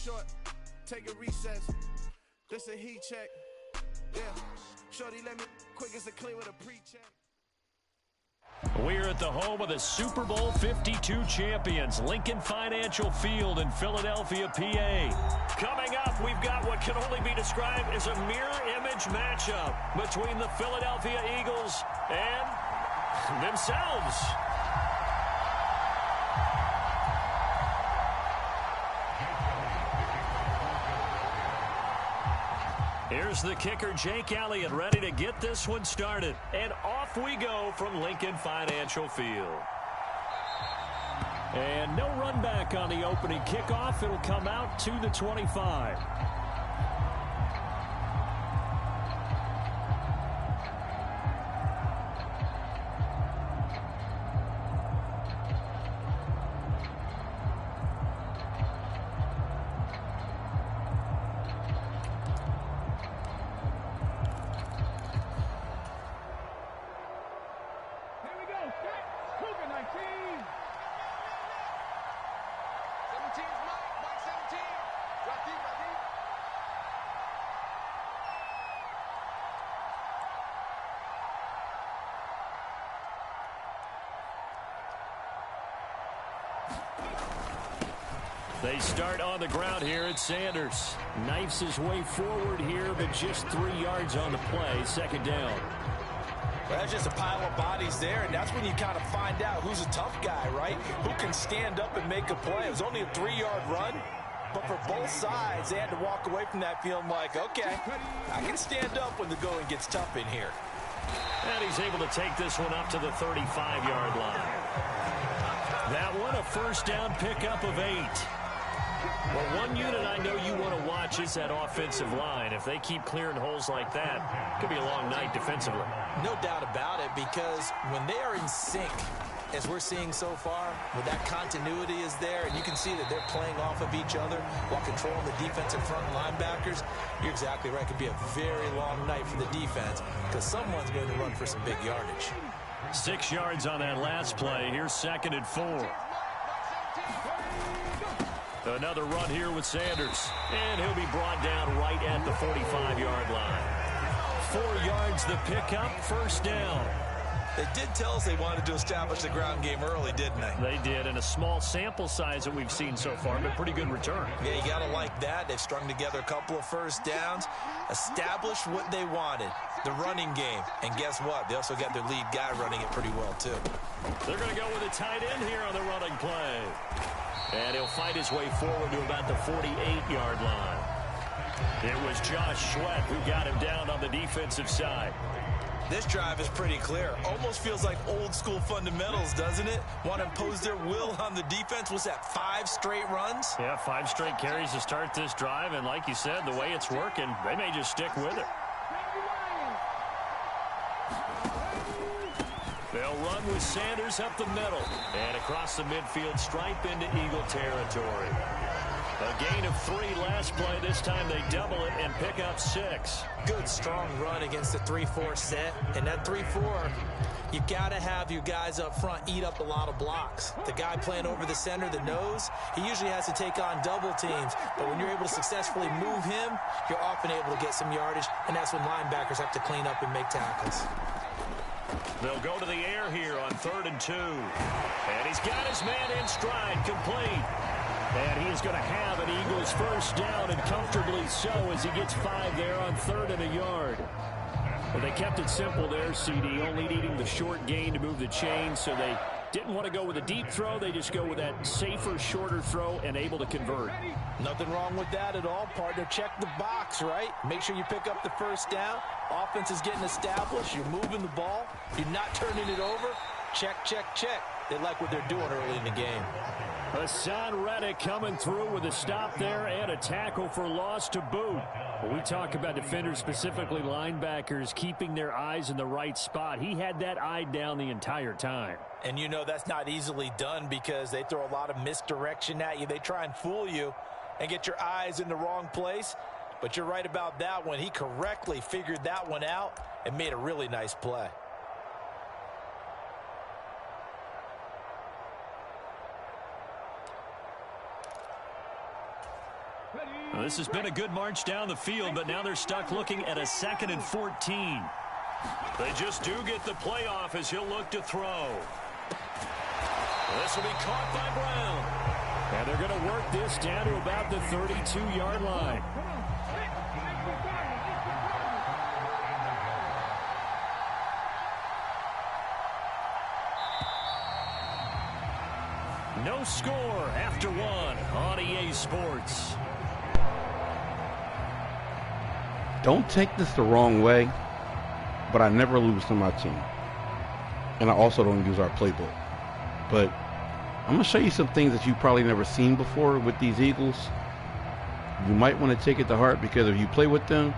short, take a recess. This a heat check. Yeah, shorty let me quick as a clear with a pre-check. We're at the home of the Super Bowl 52 champions, Lincoln Financial Field in Philadelphia, PA. Coming up, we've got what can only be described as a mirror image matchup between the Philadelphia Eagles and themselves. Here's the kicker, Jake Elliott, ready to get this one started. And off we go from Lincoln Financial Field. And no run back on the opening kickoff. It'll come out to the 25. They start on the ground here at Sanders. Knifes his way forward here, but just 3 yards on the play. Second down. Well, that's just a pile of bodies there, and that's when you kind of find out who's a tough guy, right? Who can stand up and make a play. It was only a 3-yard run, but for both sides, they had to walk away from that feeling like, okay, I can stand up when the going gets tough in here. And he's able to take this one up to the 35-yard line. That one, a first down pickup of 8. Well, one unit I know you want to watch is that offensive line. If they keep clearing holes like that, it could be a long night defensively. No doubt about it, because when they are in sync, as we're seeing so far, when that continuity is there, and you can see that they're playing off of each other while controlling the defensive front linebackers, you're exactly right. It could be a very long night for the defense because someone's going to run for some big yardage. 6 yards on that last play. Here's 2nd and 4. Another run here with Sanders. And he'll be brought down right at the 45-yard line. 4 yards the pickup, first down. They did tell us they wanted to establish the ground game early, didn't they? They did, and a small sample size that we've seen so far, but pretty good return. Yeah, you got to like that. They've strung together a couple of first downs, established what they wanted, the running game. And guess what? They also got their lead guy running it pretty well, too. They're going to go with a tight end here on the running play. And he'll fight his way forward to about the 48-yard line. It was Josh Sweat who got him down on the defensive side. This drive is pretty clear. Almost feels like old-school fundamentals, doesn't it? Want to impose their will on the defense. Was that 5 straight runs? Yeah, 5 straight carries to start this drive. And like you said, the way it's working, they may just stick with it. They'll run with Sanders up the middle and across the midfield stripe into Eagle territory. A gain of 3 last play. This time they double it and pick up 6. Good, strong run against the 3-4 set. And that 3-4, you got to have your guys up front eat up a lot of blocks. The guy playing over the center, the nose, he usually has to take on double teams. But when you're able to successfully move him, you're often able to get some yardage. And that's when linebackers have to clean up and make tackles. They'll go to the air here on 3rd and 2. And he's got his man in stride, complete. And he is going to have an Eagles first down, and comfortably so, as he gets 5 there on 3rd and a yard. Well, they kept it simple there, CD, only needing the short gain to move the chain, so they didn't want to go with a deep throw. They just go with that safer, shorter throw and able to convert. Nothing wrong with that at all, partner. Check the box, right? Make sure you pick up the first down. Offense is getting established. You're moving the ball. You're not turning it over. Check, check, check. They like what they're doing early in the game. Hassan Reddick coming through with a stop there and a tackle for loss to boot. When we talk about defenders, specifically linebackers, keeping their eyes in the right spot, he had that eye down the entire time. And you know that's not easily done because they throw a lot of misdirection at you. They try and fool you and get your eyes in the wrong place. But you're right about that one. He correctly figured that one out and made a really nice play. Well, this has been a good march down the field, but now they're stuck looking at a 2nd and 14. They just do get the playoff as he'll look to throw. This will be caught by Brown. And they're going to work this down to about the 32-yard line. No score after 1 on EA Sports. Don't take this the wrong way, but I never lose to my team. And I also don't use our playbook. But I'm going to show you some things that you've probably never seen before with these Eagles. You might want to take it to heart, because if you play with them,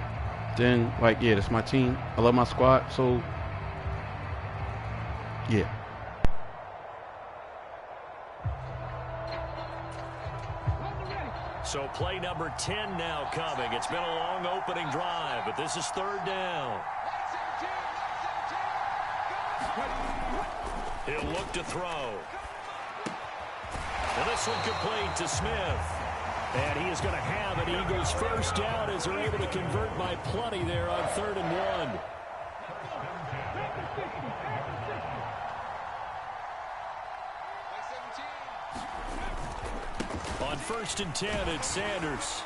then, like, yeah, that's my team. I love my squad. So, yeah. So play number 10 now coming. It's been a long opening drive, but this is 3rd down. He'll look to throw. And this one complete to Smith. And he is going to have an Eagles first down as they're able to convert by plenty there on 3rd and 1. On 1st and 10, it's Sanders.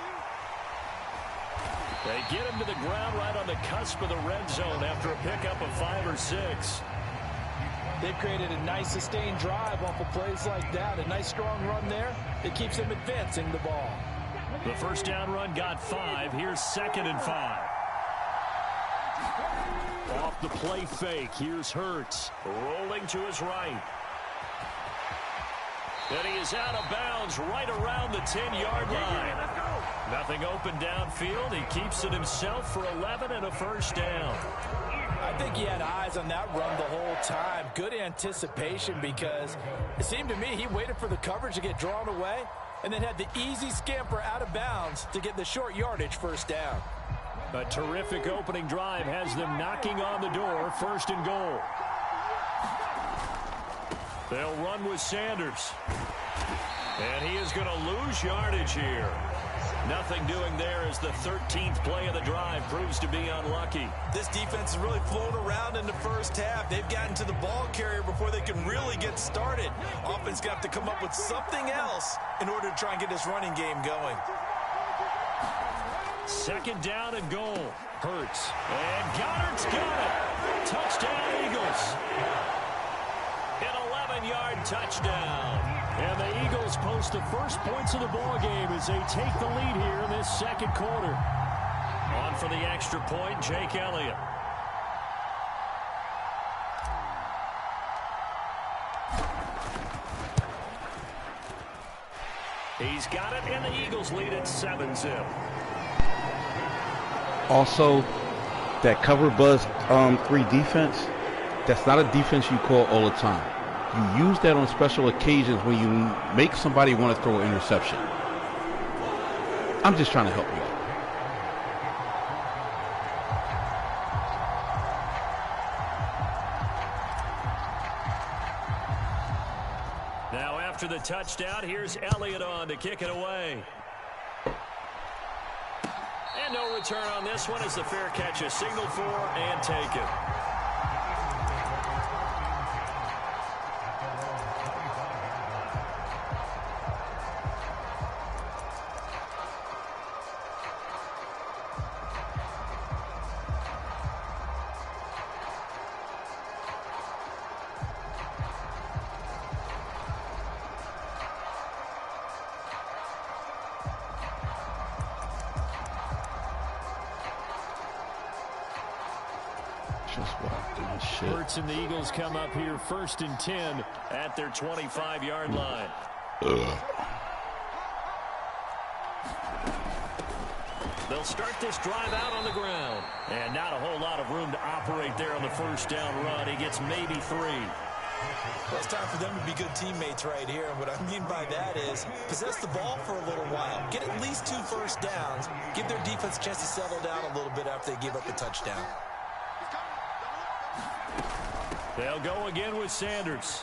They get him to the ground right on the cusp of the red zone after a pickup of 5 or 6. They've created a nice sustained drive off of plays like that. A nice strong run there. It keeps them advancing the ball. The first down run got 5. Here's 2nd and 5. Off the play fake. Here's Hurts. Rolling to his right. And he is out of bounds right around the 10-yard line. Nothing open downfield. He keeps it himself for 11 and a first down. I think he had eyes on that run the whole time. Good anticipation, because it seemed to me he waited for the coverage to get drawn away and then had the easy scamper out of bounds to get the short yardage first down. A terrific opening drive has them knocking on the door. 1st and goal. They'll run with Sanders. And he is going to lose yardage here. Nothing doing there as the 13th play of the drive proves to be unlucky. This defense is really flown around in the first half. They've gotten to the ball carrier before they can really get started. Offense got to come up with something else in order to try and get this running game going. 2nd down and goal. Hurts. And Goddard's got it. Touchdown, Eagles. An 11-yard touchdown. And the Eagles post the first points of the ball game as they take the lead here in this 2nd quarter. On for the extra point, Jake Elliott. He's got it, and the Eagles lead at 7-zip. Also, that cover buzz 3 defense, that's not a defense you call all the time. You use that on special occasions when you make somebody want to throw an interception. I'm just trying to help you out. Now after the touchdown, here's Elliott on to kick it away. And no return on this one as the fair catch is signaled for and taken. Hurts and the Eagles come up here 1st and 10 at their 25-yard line. They'll start this drive out on the ground. And not a whole lot of room to operate there on the first down run. He gets maybe 3. Well, it's time for them to be good teammates right here. And what I mean by that is possess the ball for a little while. Get at least 2 first downs. Give their defense a chance to settle down a little bit after they give up the touchdown. They'll go again with Sanders.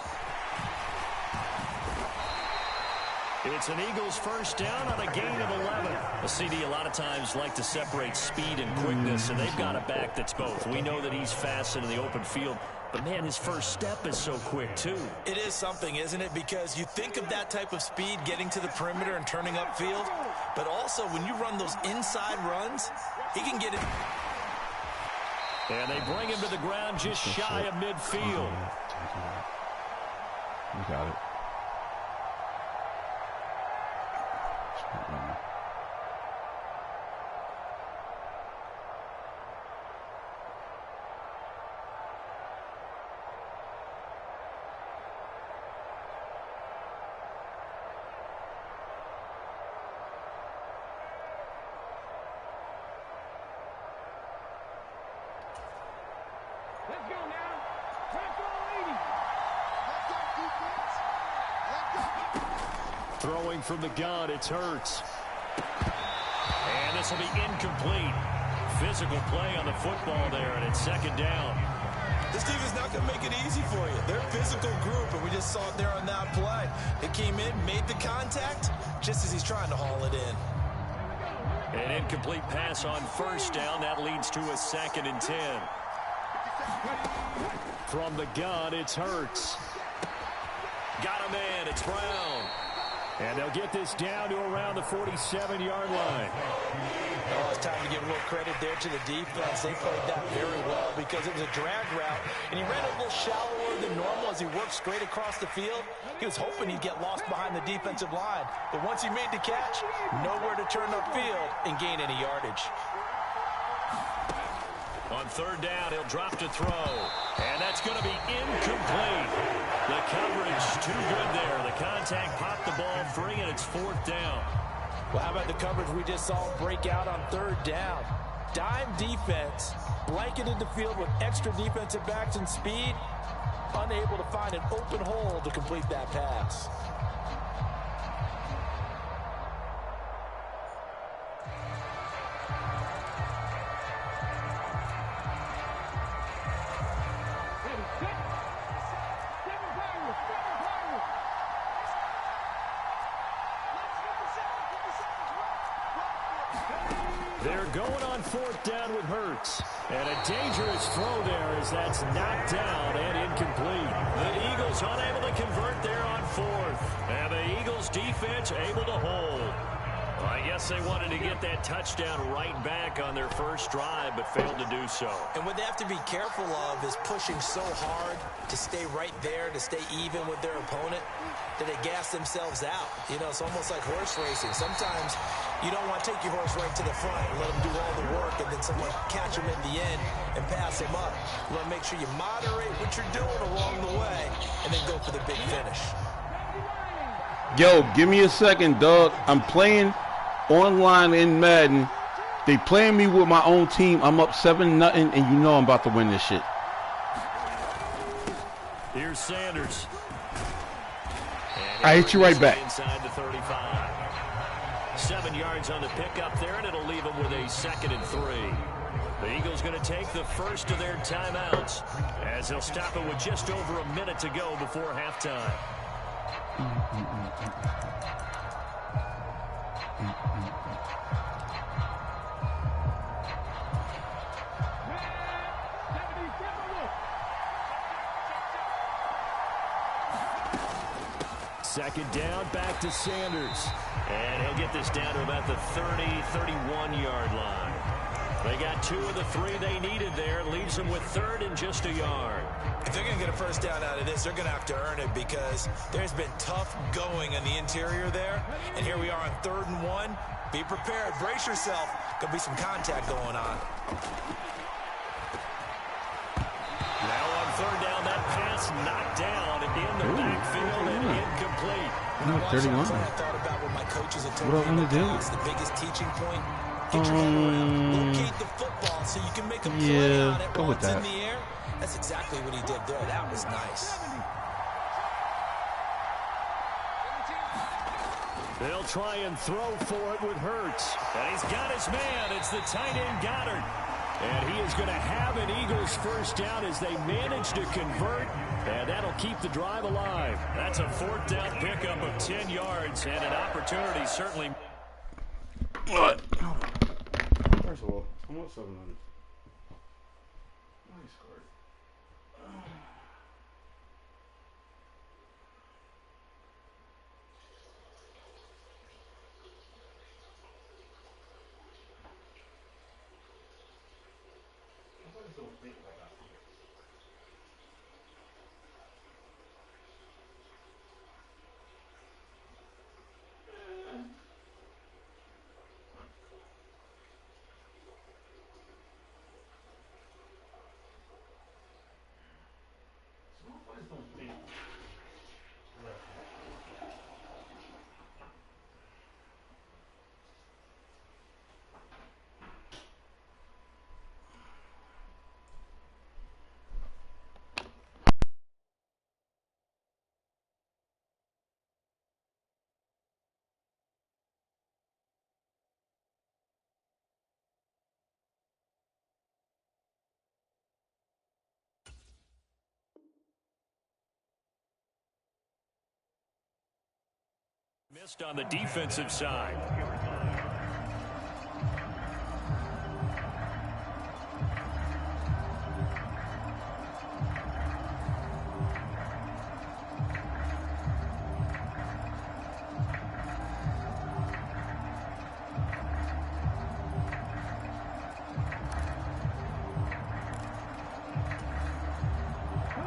It's an Eagles first down on a gain of 11. CD a lot of times like to separate speed and quickness, and they've got a back that's both. We know that he's fast in the open field, but, man, his first step is so quick, too. It is something, isn't it? Because you think of that type of speed getting to the perimeter and turning upfield, but also when you run those inside runs, he can get it. And they bring him to the ground just shy of midfield. You got it. Throwing from the gun, it's Hurts. And this will be incomplete. Physical play on the football there, and it's second down. This team is not going to make it easy for you. They're a physical group, and we just saw it there on that play. They came in, made the contact, just as he's trying to haul it in. An incomplete pass on first down. That leads to a 2nd and 10. From the gun, it's Hurts. Got a man, it's Brown. And they'll get this down to around the 47-yard line. Oh, it's time to give a little credit there to the defense. They played that very well because it was a drag route, and he ran a little shallower than normal as he worked straight across the field. He was hoping he'd get lost behind the defensive line, but once he made the catch, nowhere to turn upfield and gain any yardage. On third down, he'll drop to throw, and that's going to be incomplete. The coverage too good there. The contact popped the ball free, and it's 4th down. Well, how about the coverage we just saw break out on third down? Dime defense, blanketed the field with extra defensive backs and speed, unable to find an open hole to complete that pass. They're going on 4th down with Hurts. And a dangerous throw there as that's knocked down and incomplete. The Eagles unable to convert there on 4th. And the Eagles defense able to hold. Well, I guess they wanted to get that touchdown right back on their first drive, but failed to do so. And what they have to be careful of is pushing so hard to stay right there, to stay even with their opponent, that they gas themselves out. You know, it's almost like horse racing. Sometimes you don't want to take your horse right to the front and let him do all the work and then someone catch him at the end and pass him up. You want to make sure you moderate what you're doing along the way and then go for the big finish. Yo, give me a second, dog. I'm playing online in Madden. They playing me with my own team. I'm up 7-0, and you know I'm about to win this shit. Here's Sanders. I hit you right back. Inside the 35. 7 yards on the pickup there, and it'll leave them with a 2nd and 3. The Eagles going to take the first of their timeouts as they'll stop it with just over a minute to go before halftime. Second down, back to Sanders. And he'll get this down to about the 30-31-yard line. They got 2 of the 3 they needed there. Leaves them with 3rd and just a yard. If they're going to get a first down out of this, they're going to have to earn it because there's been tough going in the interior there. And here we are on 3rd and 1. Be prepared. Brace yourself. Could be some contact going on. Now on 3rd down, that pass knocked down in the backfield and incomplete. No, 31. I thought about what my coaches had told me. What do I want to do? It's the biggest teaching point. Get your head around. Locate the football so you can make a play on it while it's in the air. That's exactly what he did there. That was nice. They'll try and throw for it with Hurts. And he's got his man. It's the tight end Goddard. And he is going to have an Eagles first down as they manage to convert. And that'll keep the drive alive. That's a 4th down pickup of 10 yards and an opportunity certainly. What? First of all, I want something on it. Nice card. Missed on the defensive side.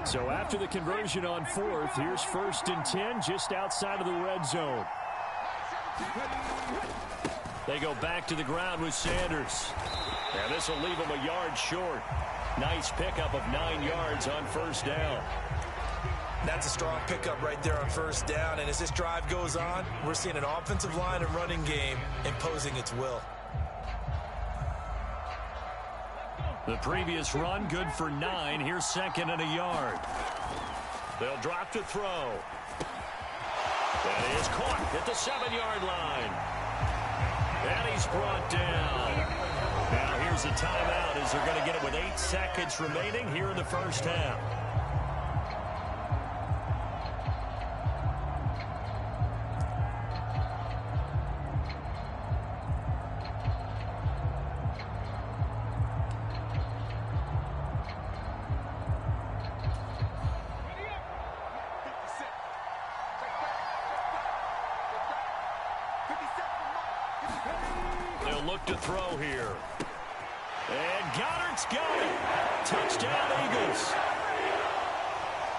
So after the conversion on fourth, here's 1st and 10 just outside of the red zone. They go back to the ground with Sanders. And this will leave him a yard short. Nice pickup of 9 yards on 1st down. That's a strong pickup right there on 1st down. And as this drive goes on, we're seeing an offensive line and running game imposing its will. The previous run, good for 9. Here's 2nd and a yard. They'll drop to throw. That is caught at the 7-yard line. And he's brought down. Now here's a timeout as they're going to get it with 8 seconds remaining here in the 1st half. Look to throw here. And Goddard's got it. Touchdown, Eagles.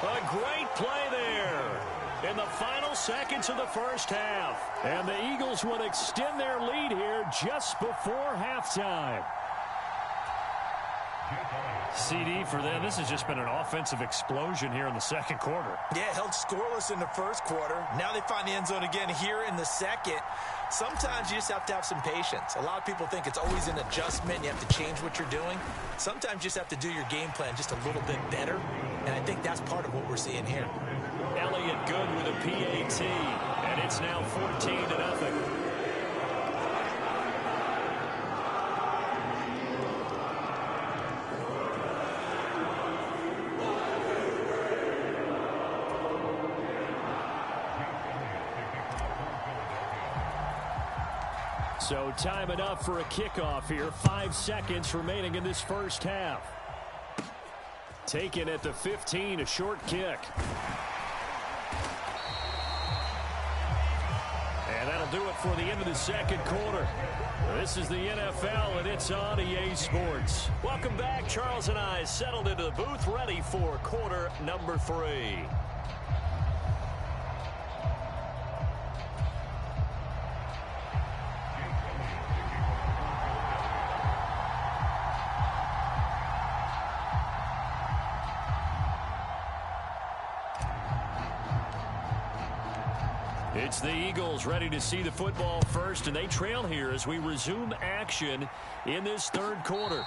A great play there in the final seconds of the 1st half. And the Eagles would extend their lead here just before halftime. CD for them. This has just been an offensive explosion here in the 2nd quarter. Yeah, held scoreless in the 1st quarter. Now they find the end zone again here in the 2nd. Sometimes you just have to have some patience. A lot of people think it's always an adjustment. You have to change what you're doing. Sometimes you just have to do your game plan just a little bit better. And I think that's part of what we're seeing here. Elliott good with a PAT. And it's now 14-0. So time enough for a kickoff here. 5 seconds remaining in this 1st half. Taken at the 15, a short kick. And that'll do it for the end of the 2nd quarter. This is the NFL, and it's on EA Sports. Welcome back. Charles and I settled into the booth, ready for quarter number 3. It's the Eagles ready to see the football first, and they trail here as we resume action in this 3rd quarter.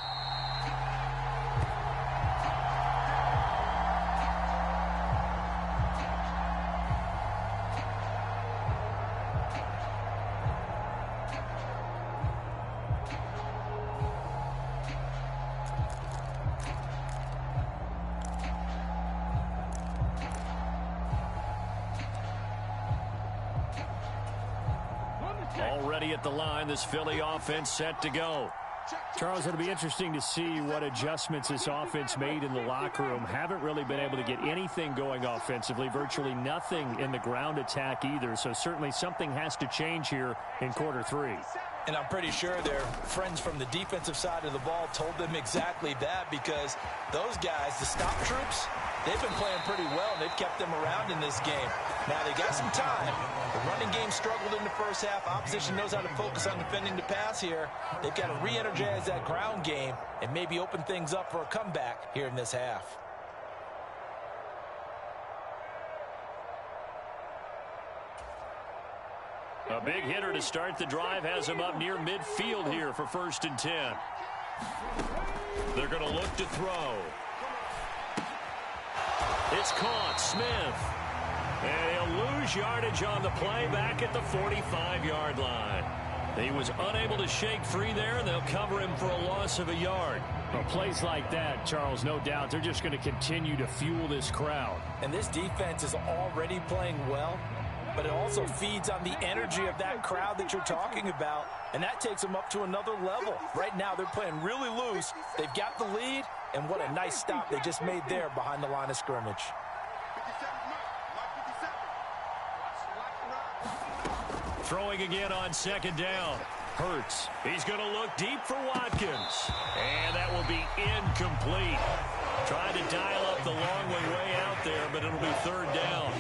Already at the line, this Philly offense set to go. Charles, it'll be interesting to see what adjustments this offense made in the locker room. Haven't really been able to get anything going offensively, virtually nothing in the ground attack either. So certainly something has to change here in quarter 3. And I'm pretty sure their friends from the defensive side of the ball told them exactly that, because those guys, the stop troops, they've been playing pretty well, and they've kept them around in this game. Now, they got some time. The running game struggled in the first half. Opposition knows how to focus on defending the pass here. They've got to re-energize that ground game and maybe open things up for a comeback here in this half. A big hitter to start the drive has him up near midfield here for 1st and 10. They're going to look to throw. It's caught. Smith. And he'll lose yardage on the play back at the 45-yard line. He was unable to shake free there, and they'll cover him for a loss of a yard. Well, plays like that, Charles, no doubt, they're just going to continue to fuel this crowd. And this defense is already playing well, but it also feeds on the energy of that crowd that you're talking about, and that takes them up to another level. Right now, they're playing really loose. They've got the lead, and what a nice stop they just made there behind the line of scrimmage. Throwing again on 2nd down. Hurts. He's going to look deep for Watkins. And that will be incomplete. Tried to dial up the long way out there, but it'll be 3rd down.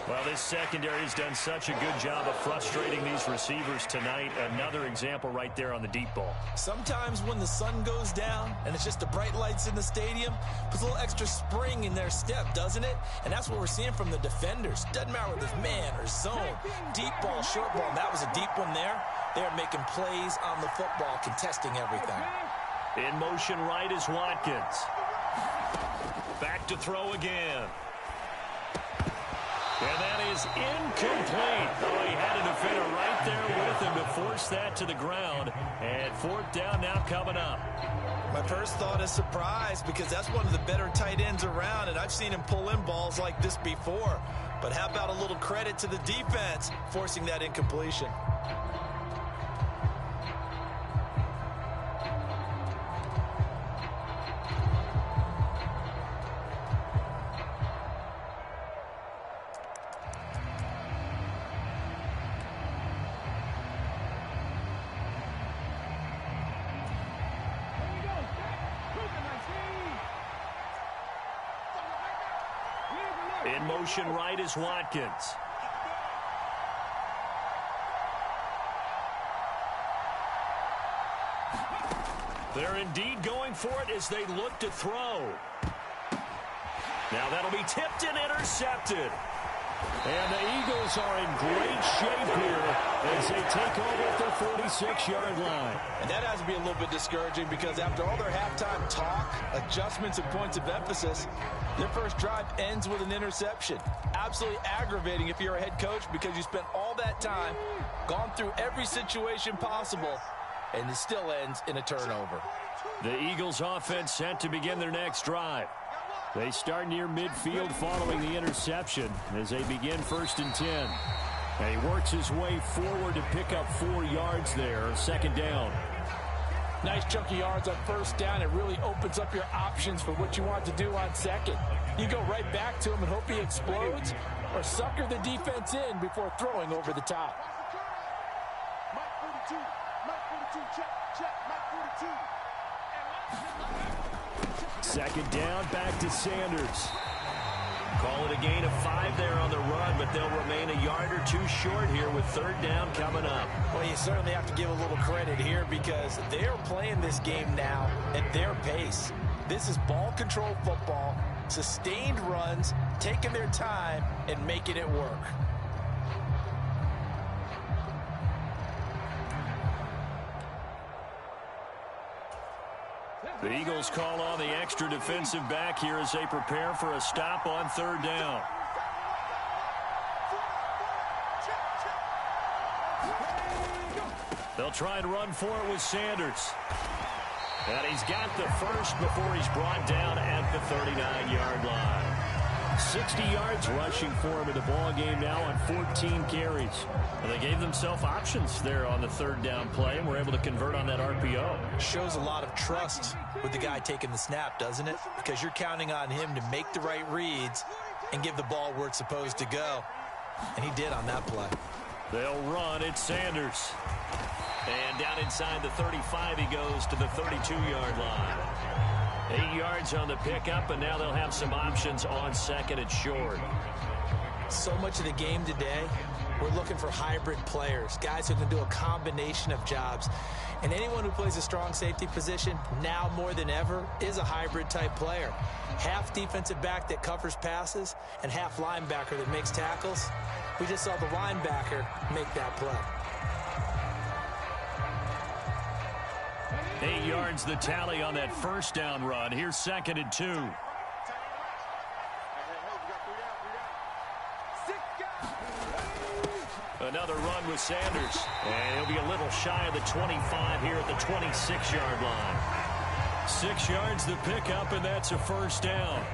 Well, this secondary has done such a good job of frustrating these receivers tonight. Another example right there on the deep ball. Sometimes when the sun goes down and it's just the bright lights in the stadium, puts a little extra spring in their step, doesn't it? And that's what we're seeing from the defenders. Doesn't matter whether it's man or zone, deep ball, short ball. And that was a deep one there. They're making plays on the football, contesting everything. In motion right is Watkins. Back to throw again. And that is incomplete. Oh, he had a defender right there with him to force that to the ground. And 4th down now coming up. My first thought is surprise, because that's one of the better tight ends around, and I've seen him pull in balls like this before. But how about a little credit to the defense forcing that incompletion? In motion right is Watkins. They're indeed going for it as they look to throw. Now that'll be tipped and intercepted. And the Eagles are in great shape here as they take over at their 46-yard line. And that has to be a little bit discouraging, because after all their halftime talk, adjustments, and points of emphasis, their first drive ends with an interception. Absolutely aggravating if you're a head coach, because you spent all that time, gone through every situation possible, and it still ends in a turnover. The Eagles offense set to begin their next drive. They start near midfield following the interception as they begin 1st and 10. And he works his way forward to pick up 4 yards there, 2nd down. Nice chunky yards on 1st down. It really opens up your options for what you want to do on 2nd. You go right back to him and hope he explodes, or sucker the defense in before throwing over the top. Mike 42, check, Mike 42. 2nd down, back to Sanders. Call it a gain of 5 there on the run, but they'll remain a yard or 2 short here with 3rd down coming up. Well, you certainly have to give a little credit here, because they're playing this game now at their pace. This is ball control football, sustained runs, taking their time and making it work. The Eagles call on the extra defensive back here as they prepare for a stop on 3rd down. They'll try and run for it with Sanders. And he's got the first before he's brought down at the 39-yard line. 60 yards rushing for him in the ball game now on 14 carries. Well, they gave themselves options there on the third down play and were able to convert on that RPO. Shows a lot of trust with the guy taking the snap, doesn't it? Because you're counting on him to make the right reads and give the ball where it's supposed to go. And he did on that play. They'll run. It's Sanders. And down inside the 35, he goes to the 32-yard line. 8 yards on the pickup, and now they'll have some options on second and short. So much of the game today, we're looking for hybrid players, guys who can do a combination of jobs. And anyone who plays a strong safety position, now more than ever, is a hybrid-type player. Half defensive back that covers passes and half linebacker that makes tackles. We just saw the linebacker make that play. 8 yards the tally on that first down run. Here's second and 2. Another run with Sanders. And he'll be a little shy of the 25 here at the 26-yard line. 6 yards the pickup, and that's a first down.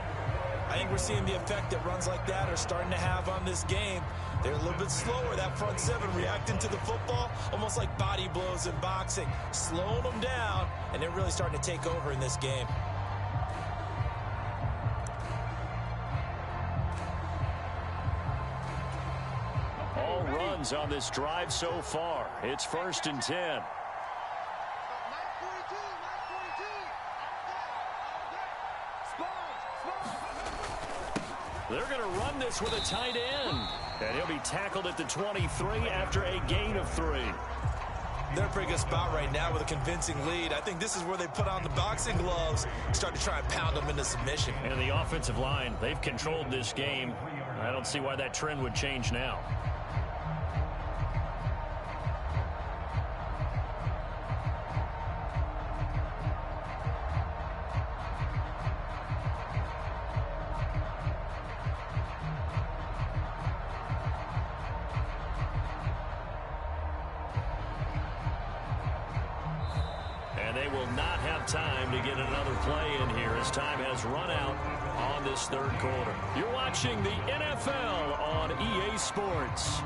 I think we're seeing the effect that runs like that are starting to have on this game. They're a little bit slower, that front seven, reacting to the football, almost like body blows in boxing, slowing them down, and they're really starting to take over in this game. All runs on this drive so far. It's first and 10. They're going to run this with a tight end. And he'll be tackled at the 23 after a gain of 3. They're in a pretty good spot right now with a convincing lead. I think this is where they put on the boxing gloves, start to try and pound them into submission. And the offensive line, they've controlled this game. I don't see why that trend would change now. Time to get another play in here as time has run out on this third quarter. You're watching the NFL on EA Sports.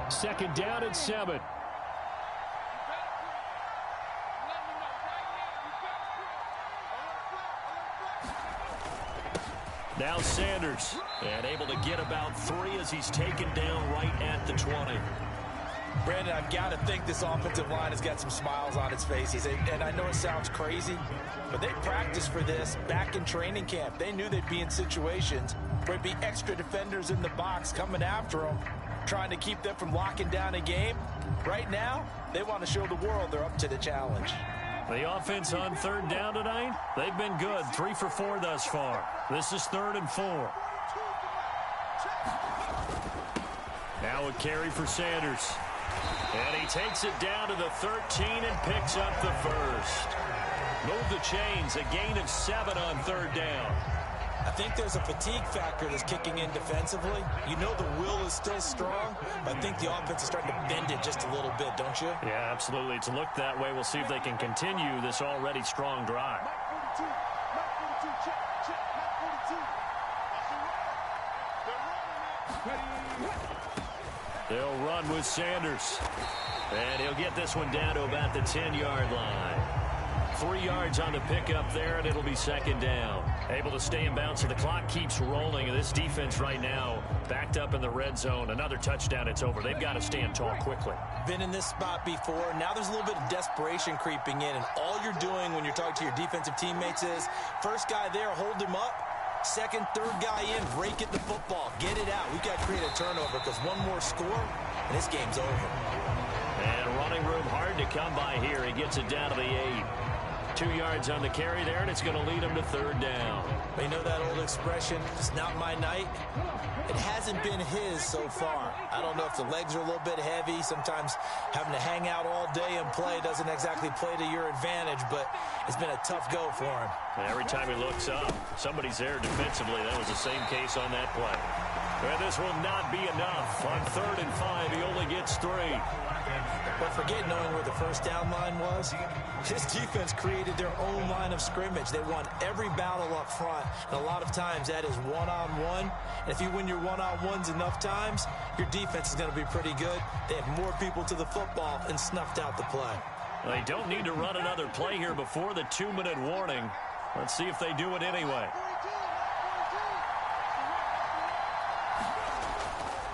Second down and 7. Now Sanders, and able to get about 3 as he's taken down right at the 20. Brandon, I've got to think this offensive line has got some smiles on its faces. And I know it sounds crazy, but they practiced for this back in training camp. They knew they'd be in situations where it'd be extra defenders in the box coming after them, trying to keep them from locking down a game. Right now, they want to show the world they're up to the challenge. The offense on third down tonight, they've been good. 3 for 4 thus far. This is 3rd and 4. Now a carry for Sanders. And he takes it down to the 13 and picks up the first. Move the chains, a gain of 7 on third down. I think there's a fatigue factor that's kicking in defensively. You know the will is still strong, but I think the offense is starting to bend it just a little bit, don't you? Yeah, absolutely. It's looked that way. We'll see if they can continue this already strong drive. They'll run with Sanders. And he'll get this one down to about the 10-yard line. 3 yards on the pickup there, and it'll be second down. Able to stay in bounds, so the clock keeps rolling. And this defense right now backed up in the red zone. Another touchdown, it's over. They've got to stand tall quickly. Been in this spot before. Now there's a little bit of desperation creeping in. And all you're doing when you're talking to your defensive teammates is, first guy there, hold him up. Second, third guy in, rake at the football. Get it out. We've got to create a turnover because one more score, and this game's over. And running room hard to come by here. He gets it down to the 8. 2 yards on the carry there, and it's going to lead them to third down. You know that old expression, it's not my night? It hasn't been his so far. I don't know if the legs are a little bit heavy. Sometimes having to hang out all day and play doesn't exactly play to your advantage, but it's been a tough go for him. And every time he looks up, somebody's there defensively. That was the same case on that play. And this will not be enough. On 3rd and 5, he only gets 3. But forget knowing where the first down line was. This defense created their own line of scrimmage. They won every battle up front, and a lot of times that is one-on-one. And if you win your one-on-ones enough times, your defense is going to be pretty good. They had more people to the football and snuffed out the play. They don't need to run another play here before the 2-minute warning. Let's see if they do it anyway.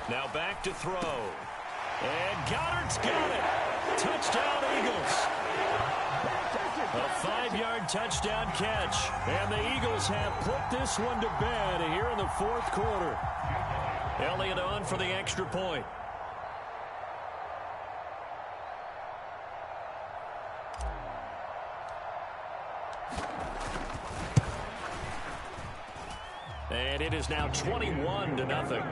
Now back to throw. And Goddard's got it. Touchdown, Eagles. A 5-yard touchdown catch. And the Eagles have put this one to bed here in the 4th quarter. Elliott on for the extra point. And it is now 21-0.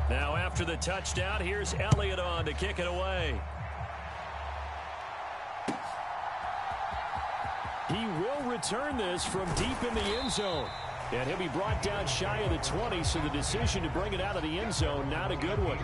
Now after the touchdown, here's Elliott on to kick it away. He will return this from deep in the end zone. And he'll be brought down shy of the 20, so the decision to bring it out of the end zone, not a good one.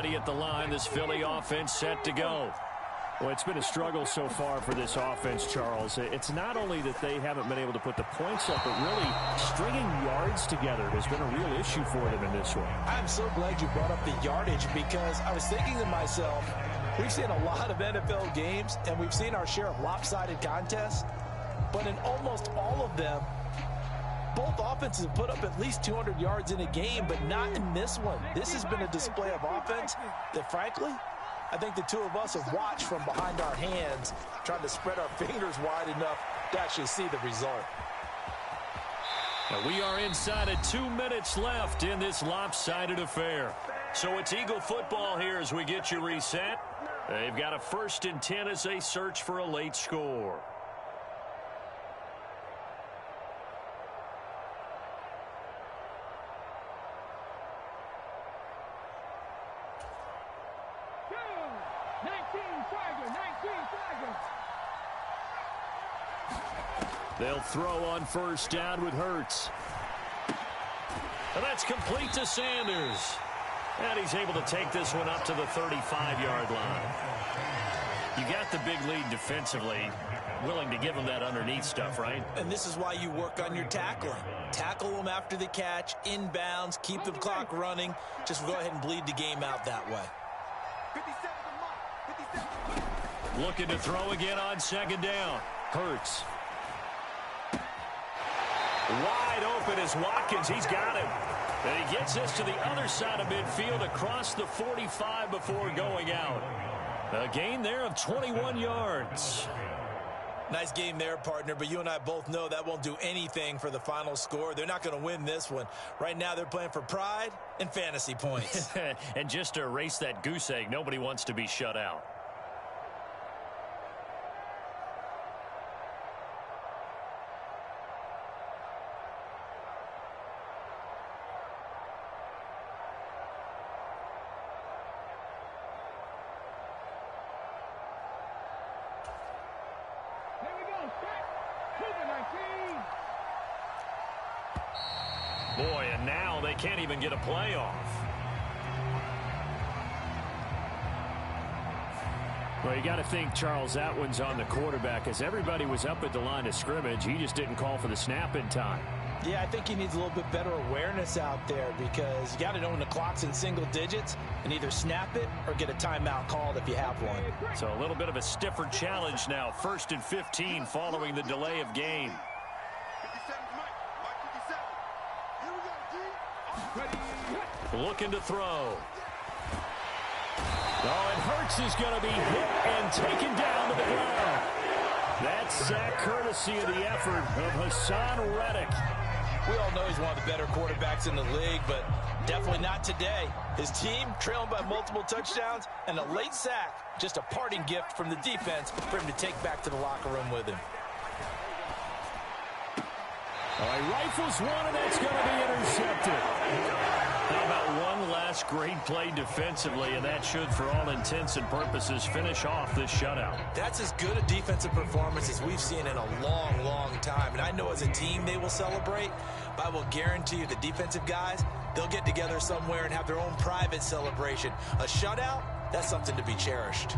At the line, this Philly offense set to go. Well, it's been a struggle so far for this offense, Charles. It's not only that they haven't been able to put the points up, but really stringing yards together has been a real issue for them in this one. I'm so glad you brought up the yardage, because I was thinking to myself, we've seen a lot of NFL games, and we've seen our share of lopsided contests, but in almost all of them, both offenses have put up at least 200 yards in a game, but not in this one. This has been a display of offense that, frankly, I think the two of us have watched from behind our hands, trying to spread our fingers wide enough to actually see the result. Now we are inside of 2 minutes left in this lopsided affair. So it's Eagle football here as we get you reset. They've got a 1st and 10 as they search for a late score. They'll throw on 1st down with Hurts. And that's complete to Sanders. And he's able to take this one up to the 35-yard line. You got the big lead defensively, willing to give him that underneath stuff, right? And this is why you work on your tackling. Tackle them after the catch, inbounds, keep the clock running. Just go ahead and bleed the game out that way. Looking to throw again on 2nd down. Hurts. Wide open is Watkins. He's got him. And he gets this to the other side of midfield across the 45 before going out. A gain there of 21 yards. Nice game there, partner, but you and I both know that won't do anything for the final score. They're not going to win this one. Right now they're playing for pride and fantasy points. And just to erase that goose egg, nobody wants to be shut out. they can't even get a play off. Well, you got to think, Charles, that one's on the quarterback, as everybody was up at the line of scrimmage. He just didn't call for the snap in time. Yeah, I think he needs a little bit better awareness out there, because you got to know when the clock's in single digits and either snap it or get a timeout called if you have one. So a little bit of a stiffer challenge now. 1st and 15 following the delay of game. Looking to throw. Oh, and Hurts is going to be hit and taken down to the ground. That's sack courtesy of the effort of Hassan Reddick. We all know he's one of the better quarterbacks in the league, but definitely not today. His team trailing by multiple touchdowns, and a late sack, just a parting gift from the defense for him to take back to the locker room with him. Oh, he rifles one, and that's going to be intercepted. How about one last great play defensively, and that should, for all intents and purposes, finish off this shutout. That's as good a defensive performance as we've seen in a long, long time. And I know as a team they will celebrate, but I will guarantee you the defensive guys, they'll get together somewhere and have their own private celebration. A shutout, that's something to be cherished.